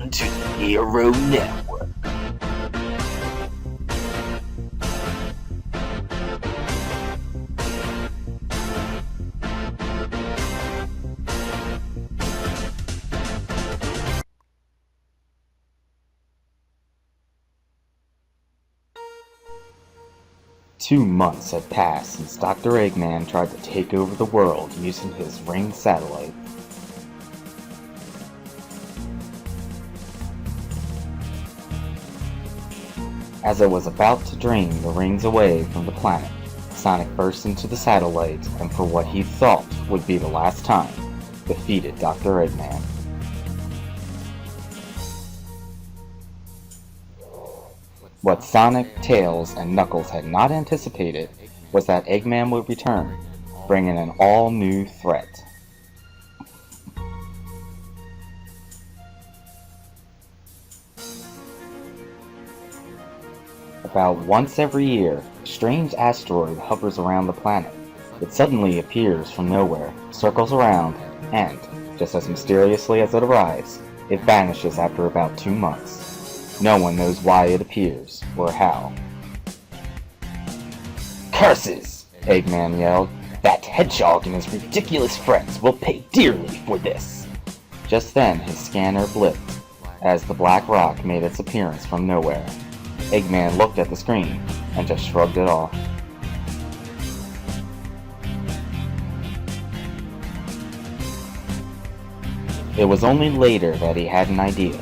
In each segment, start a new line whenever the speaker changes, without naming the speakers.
Welcome to the Hero Network.
2 months had passed since Dr. Eggman tried to take over the world using his ring satellite. As it was about to drain the rings away from the planet, Sonic burst into the satellite and for what he thought would be the last time, defeated Dr. Eggman. What Sonic, Tails, and Knuckles had not anticipated was that Eggman would return, bringing an all-new threat. About once every year, a strange asteroid hovers around the planet. It suddenly appears from nowhere, circles around, and, just as mysteriously as it arrives, it vanishes after about 2 months. No one knows why it appears, or how.
Curses!
Eggman yelled.
That hedgehog and his ridiculous friends will pay dearly for this!
Just then, his scanner blipped, as the black rock made its appearance from nowhere. Eggman looked at the screen, and just shrugged it off. It was only later that he had an idea.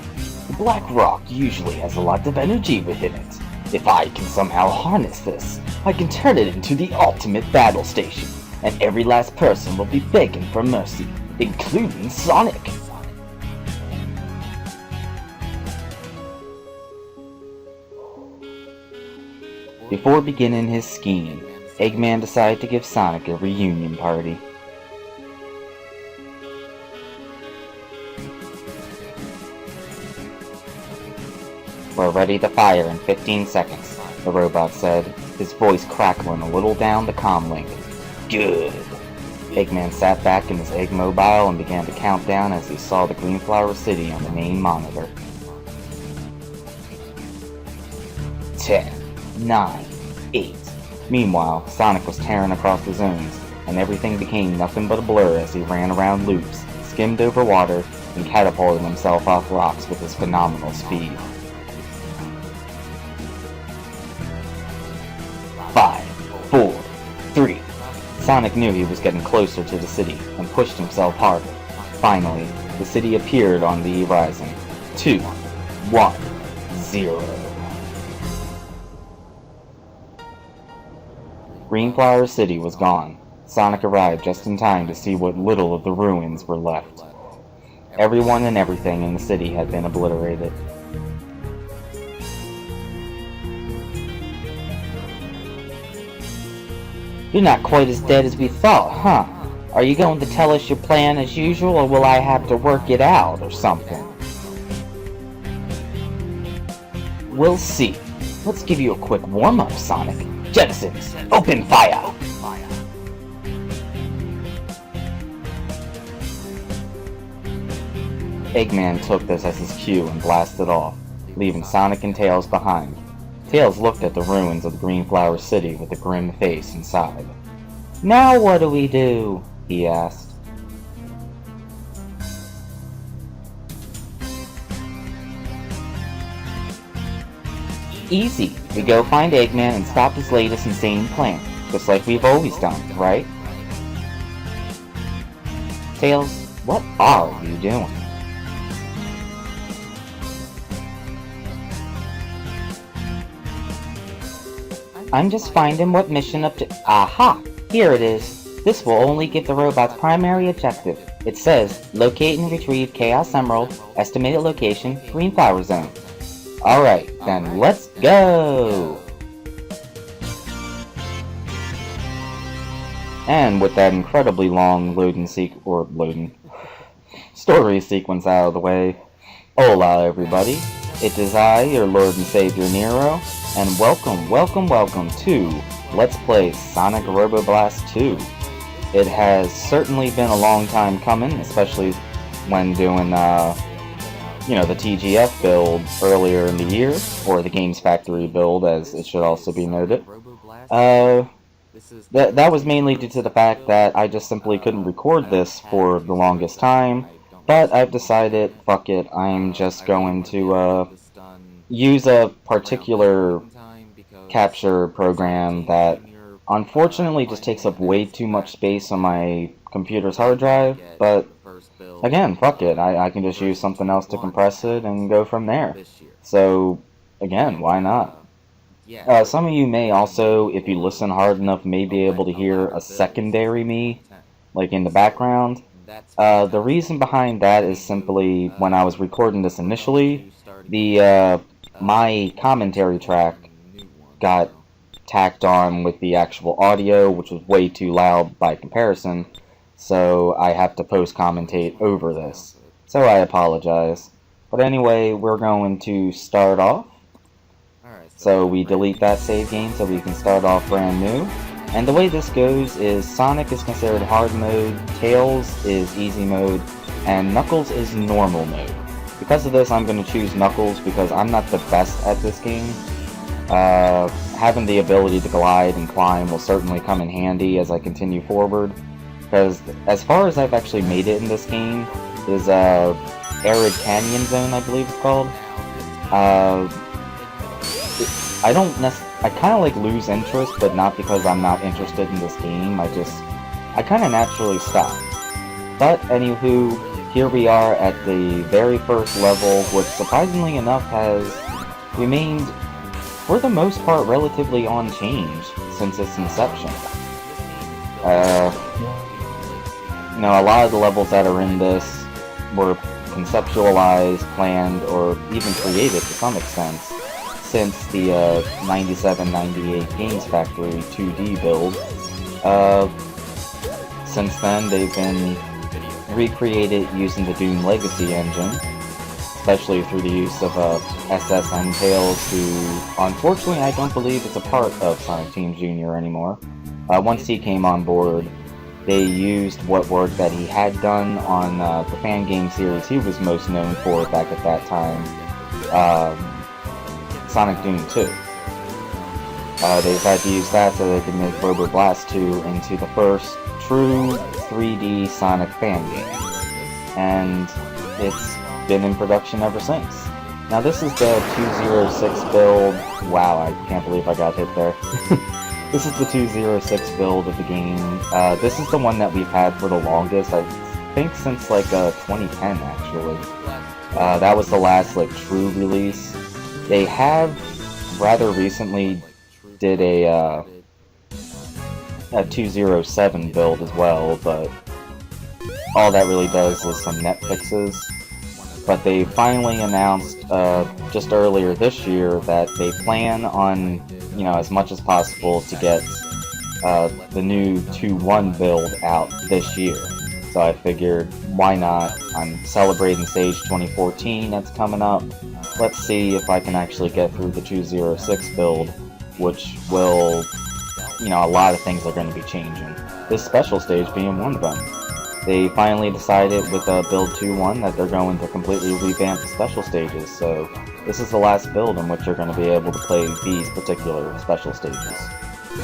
The black rock usually has a lot of energy within it. If I can somehow harness this, I can turn it into the ultimate battle station, and every last person will be begging for mercy, including Sonic.
Before beginning his scheme, Eggman decided to give Sonic a reunion party. "We're ready to fire in 15 seconds, the robot said, his voice crackling a little down the comm link.
Good.
Eggman sat back in his Egg Mobile and began to count down as he saw the Greenflower City on the main monitor.
10, 9, 8.
Meanwhile, Sonic was tearing across the zones, and everything became nothing but a blur as he ran around loops, skimmed over water, and catapulted himself off rocks with his phenomenal speed.
5, 4, 3.
Sonic knew he was getting closer to the city, and pushed himself harder. Finally, the city appeared on the horizon.
2, 1, 0.
Greenflower City was gone. Sonic arrived just in time to see what little of the ruins were left. Everyone and everything in the city had been obliterated.
You're not quite as dead as we thought, huh? Are you going to tell us your plan as usual, or will I have to work it out or something?
We'll see. Let's give you a quick warm-up, Sonic. Jettisons, open fire!
Eggman took this as his cue and blasted off, leaving Sonic and Tails behind. Tails looked at the ruins of the Greenflower City with a grim face inside.
"Now what do we do?"
he asked.
"Easy. We go find Eggman and stop his latest insane plan, just like we've always done, right?"
Tails, what are you doing?
I'm just finding what mission up to... Aha! Here it is. This will only give the robot's primary objective. It says, locate and retrieve Chaos Emerald, estimated location, Greenflower Zone.
Alright, then let's go! And with that incredibly long story sequence out of the way, hola everybody, it is I, your Lord and Savior Nero, and welcome to Let's Play Sonic Robo Blast 2. It has certainly been a long time coming, especially when doing the TGF build earlier in the year, or the Games Factory build, as it should also be noted. That was mainly due to the fact that I just simply couldn't record this for the longest time, but I've decided, fuck it, I'm just going to use a particular capture program that unfortunately just takes up way too much space on my computer's hard drive, but again, fuck it, I can just use something else to compress it and go from there. So, again, why not? Some of you may also, if you listen hard enough, may be able to hear a secondary me, like in the background. The reason behind that is simply when I was recording this initially, my commentary track got tacked on with the actual audio, which was way too loud by comparison, so I have to post-commentate over this. So I apologize. But anyway, we're going to start off. So we delete that save game so we can start off brand new. And the way this goes is Sonic is considered hard mode, Tails is easy mode, and Knuckles is normal mode. Because of this, I'm going to choose Knuckles because I'm not the best at this game. Having the ability to glide and climb will certainly come in handy as I continue forward. Because as far as I've actually made it in this game is Arid Canyon Zone, I believe it's called. I kind of like lose interest, but not because I'm not interested in this game. I kind of naturally stop. But anywho, here we are at the very first level, which surprisingly enough has remained, for the most part, relatively unchanged since its inception. A lot of the levels that are in this were conceptualized, planned, or even created to some extent since the 97-98 Games Factory 2D build. Since then, they've been recreated using the Doom Legacy engine, especially through the use of SSN Tails, who unfortunately I don't believe is a part of Sonic Team Jr. anymore. Once he came on board, they used what work that he had done on the fan game series he was most known for back at that time, Sonic Doom 2. They decided to use that so they could make Robo Blast 2 into the first true 3D Sonic fan game. And it's been in production ever since. Now this is the 206 build. Wow, I can't believe I got hit there. This is the 206 build of the game. This is the one that we've had for the longest, I think since like 2010 actually. That was the last like true release. They have rather recently did a 207 build as well, but all that really does is some net fixes. But they finally announced just earlier this year that they plan on, as much as possible to get the new 2.1 build out this year. So I figured, why not? I'm celebrating Sage 2014 that's coming up. Let's see if I can actually get through the 206 build, which will, a lot of things are going to be changing. This special stage being one of them. They finally decided with build 2.1 that they're going to completely revamp the special stages, so this is the last build in which you're going to be able to play these particular special stages.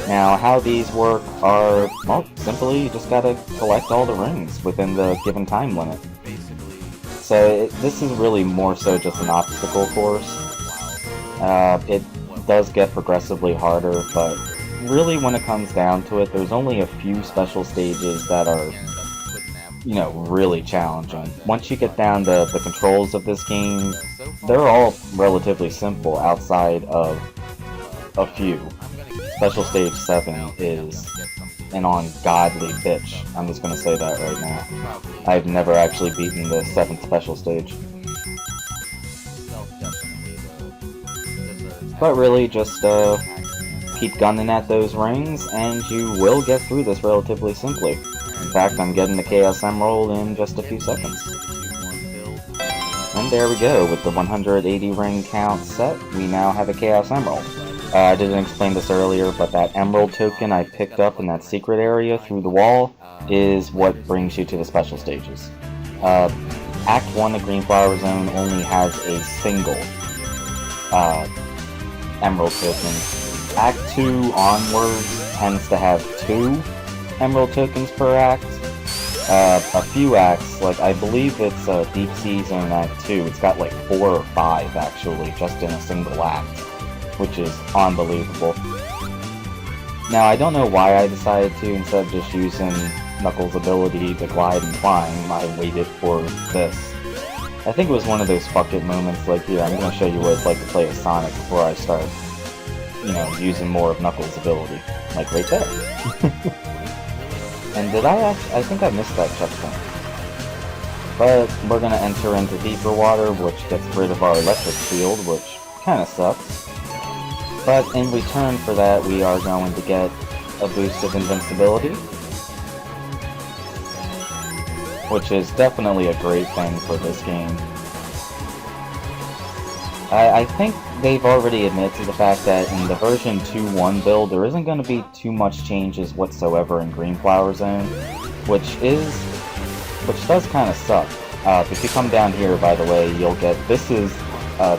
Now, how these work are, well, simply you just gotta collect all the rings within the given time limit. So this is really more so just an obstacle course. It does get progressively harder, but really when it comes down to it, there's only a few special stages that are, really challenging. Once you get down to the controls of this game, they're all relatively simple outside of a few. Special Stage 7 is an ungodly bitch. I'm just gonna say that right now. I've never actually beaten the 7th special stage. But really, just keep gunning at those rings, and you will get through this relatively simply. In fact, I'm getting the Chaos Emerald in just a few seconds. And there we go, with the 180 ring count set, we now have a Chaos Emerald. I didn't explain this earlier, but that Emerald token I picked up in that secret area through the wall is what brings you to the special stages. Act 1 of Greenflower Zone only has a single emerald token. Act 2 onwards tends to have 2 emerald tokens per act. A few acts, like I believe it's Deep Sea Zone Act 2, it's got like 4 or 5 actually, just in a single act, which is unbelievable. Now I don't know why I decided to, instead of just using Knuckles' ability to glide and climb, I waited for this. I think it was one of those fuck it moments, like, here, I'm gonna show you what it's like to play as Sonic before I start, you know, using more of Knuckles' ability. Like, right there. And did I think I missed that checkpoint. But we're gonna enter into deeper water, which gets rid of our electric shield, which kinda sucks. But in return for that, we are going to get a boost of invincibility, which is definitely a great thing for this game. I think they've already admitted to the fact that in the version 2.1 build, there isn't going to be too much changes whatsoever in Greenflower Zone, which does kind of suck. If you come down here, by the way, you'll get, this is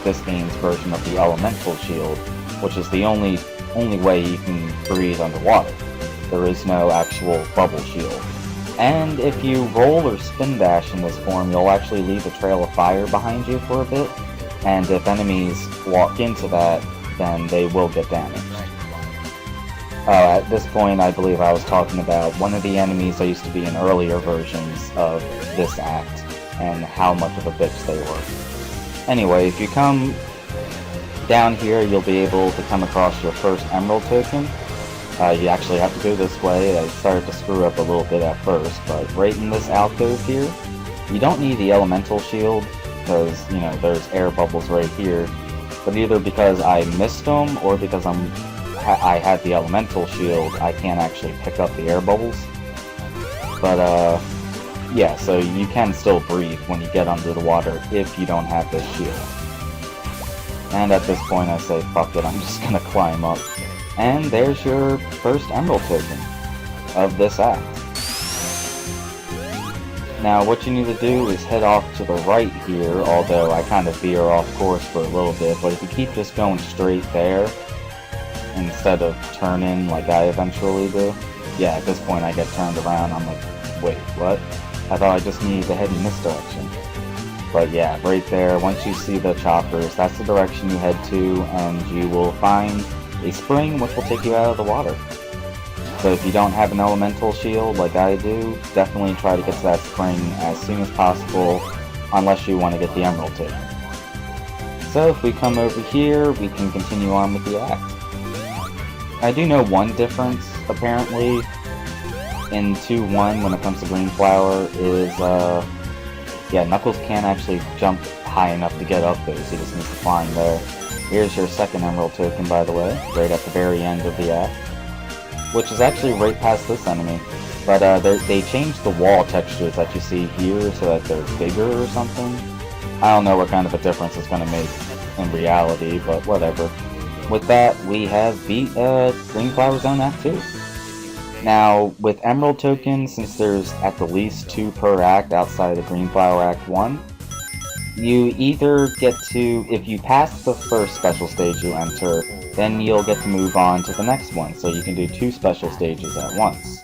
this game's version of the elemental shield, which is the only way you can breathe underwater. There is no actual bubble shield. And if you roll or spin dash in this form, you'll actually leave a trail of fire behind you for a bit. And if enemies walk into that, then they will get damaged. At this point, I believe I was talking about one of the enemies that used to be in earlier versions of this act, and how much of a bitch they were. Anyway, if you come down here, you'll be able to come across your first emerald token. You actually have to go this way. I started to screw up a little bit at first, but right in this alcove here, you don't need the elemental shield, because, you know, there's air bubbles right here, but either because I missed them, or because I had the elemental shield, I can't actually pick up the air bubbles. But, yeah, so you can still breathe when you get under the water if you don't have this shield. And at this point I say, fuck it, I'm just gonna climb up. And there's your first emerald token of this act. Now what you need to do is head off to the right here, although I kind of veer off course for a little bit, but if you keep just going straight there, instead of turning like I eventually do, yeah, at this point I get turned around, I'm like, wait, what? I thought I just needed to head in this direction. But yeah, right there, once you see the choppers, that's the direction you head to, and you will find a spring which will take you out of the water. So if you don't have an elemental shield like I do, definitely try to get to that spring as soon as possible, unless you want to get the emerald token. So if we come over here, we can continue on with the act. I do know one difference, apparently, in 2.1 when it comes to Greenflower is, yeah, Knuckles can't actually jump high enough to get up there, so he just needs to climb there. Here's your second emerald token, by the way, right at the very end of the act, which is actually right past this enemy. But they changed the wall textures that you see here so that they're bigger or something. I don't know what kind of a difference it's going to make in reality, but whatever. With that, we have beat Greenflower Zone Act 2. Now, with emerald tokens, since there's at the least 2 per act outside of Greenflower Act 1, you either get to, if you pass the first special stage you enter, then you'll get to move on to the next one, so you can do 2 special stages at once.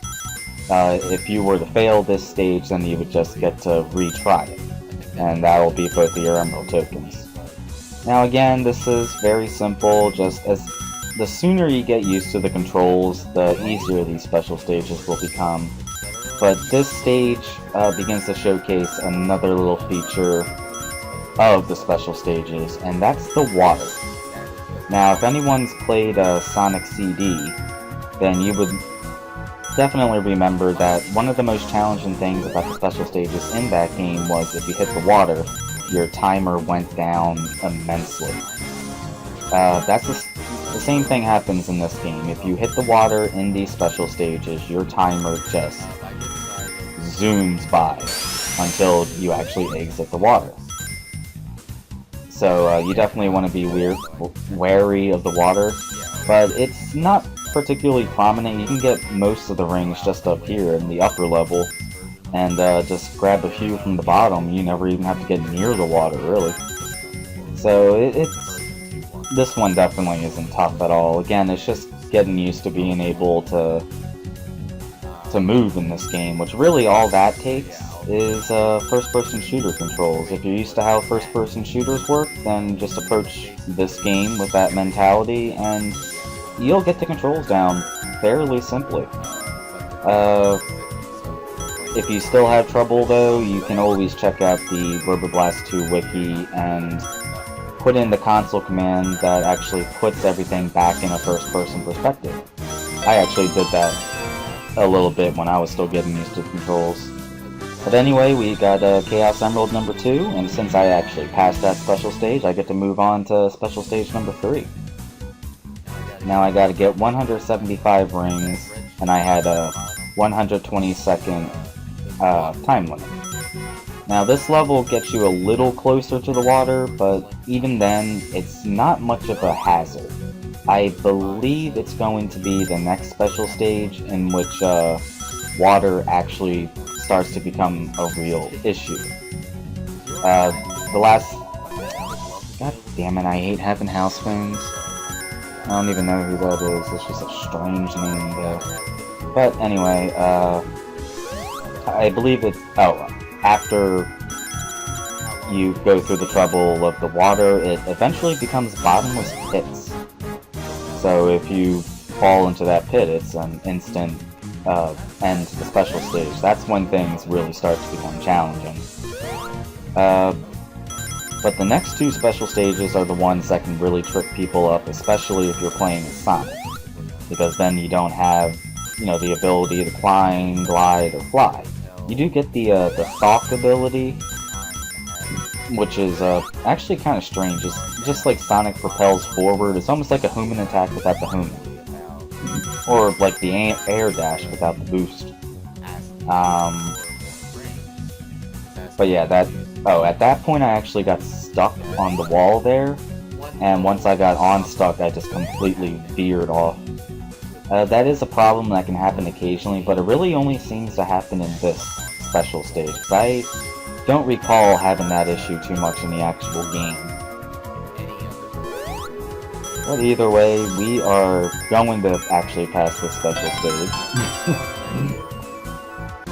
If you were to fail this stage, then you would just get to retry it, and that will be both of your emerald tokens. Now again, this is very simple, just as the sooner you get used to the controls, the easier these special stages will become. But this stage begins to showcase another little feature of the special stages, and that's the water. Now, if anyone's played Sonic CD, then you would definitely remember that one of the most challenging things about the special stages in that game was if you hit the water, your timer went down immensely. That's the same thing happens in this game. If you hit the water in these special stages, your timer just zooms by until you actually exit the water. So you definitely want to be wary of the water, but it's not particularly prominent. You can get most of the rings just up here in the upper level, and just grab a few from the bottom. You never even have to get near the water, really. So this one definitely isn't tough at all. Again, it's just getting used to being able to move in this game, which really all that takes is first-person shooter controls. If you're used to how first-person shooters work, then just approach this game with that mentality, and you'll get the controls down fairly simply. If you still have trouble, though, you can always check out the Robo Blast 2 wiki and put in the console command that actually puts everything back in a first-person perspective. I actually did that a little bit when I was still getting used to the controls. But anyway, we got Chaos Emerald number 2, and since I actually passed that special stage, I get to move on to special stage number 3. Now I gotta get 175 rings, and I had a 120-second time limit. Now this level gets you a little closer to the water, but even then, it's not much of a hazard. I believe it's going to be the next special stage in which water actually starts to become a real issue. The last... God damn it, I hate having house phones. I don't even know who that is, it's just a strange name though. But anyway, I believe it's... Oh, after you go through the trouble of the water, it eventually becomes bottomless pits. So if you fall into that pit, it's an instant end to the special stage. That's when things really start to become challenging. But the next two special stages are the ones that can really trip people up, especially if you're playing as Sonic. Because then you don't have, you know, the ability to climb, glide, or fly. You do get the stalk ability, which is actually kind of strange. It's just like Sonic propels forward. It's almost like a human attack without the human. Or like the air dash without the boost. But yeah, at that point I actually got stuck on the wall there. And once I got unstuck, I just completely veered off. That is a problem that can happen occasionally, but it really only seems to happen in this special stage. 'Cause I don't recall having that issue too much in the actual game. But either way, we are going to actually pass this special stage.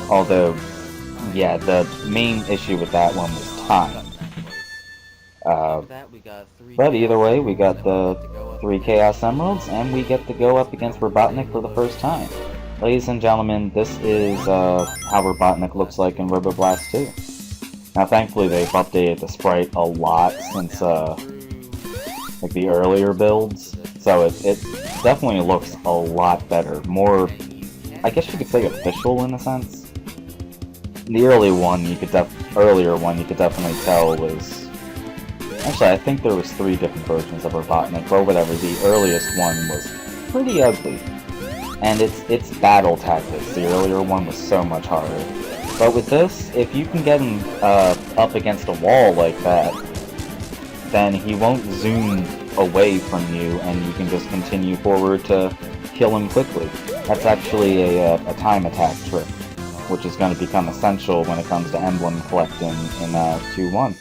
Although, yeah, the main issue with that one was time. But either way, we got the 3 Chaos Emeralds, and we get to go up against Robotnik for the first time. Ladies and gentlemen, this is how Robotnik looks like in Robo Blast 2. Now thankfully they've updated the sprite a lot since like the earlier builds, so it definitely looks a lot better. More, I guess you could say official in a sense. The earlier one you could definitely tell was... Actually, I think there was 3 different versions of Robotnik, but whatever, the earliest one was pretty ugly. And its battle tactics, the earlier one was so much harder. But with this, if you can get him up against a wall like that, then he won't zoom away from you, and you can just continue forward to kill him quickly. That's actually a time attack trick, which is going to become essential when it comes to emblem collecting in 2-1.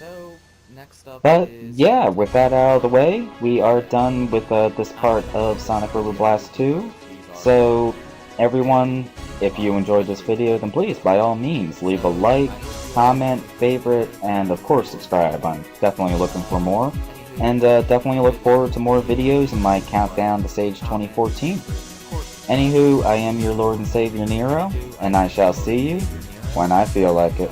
But yeah, with that out of the way, we are done with this part of Sonic Robo Blast 2. So everyone, if you enjoyed this video, then please, by all means, leave a like, comment, favorite, and of course subscribe. I'm definitely looking for more, and definitely look forward to more videos in my countdown to Sage 2014. Anywho, I am your Lord and Savior Nero, and I shall see you when I feel like it.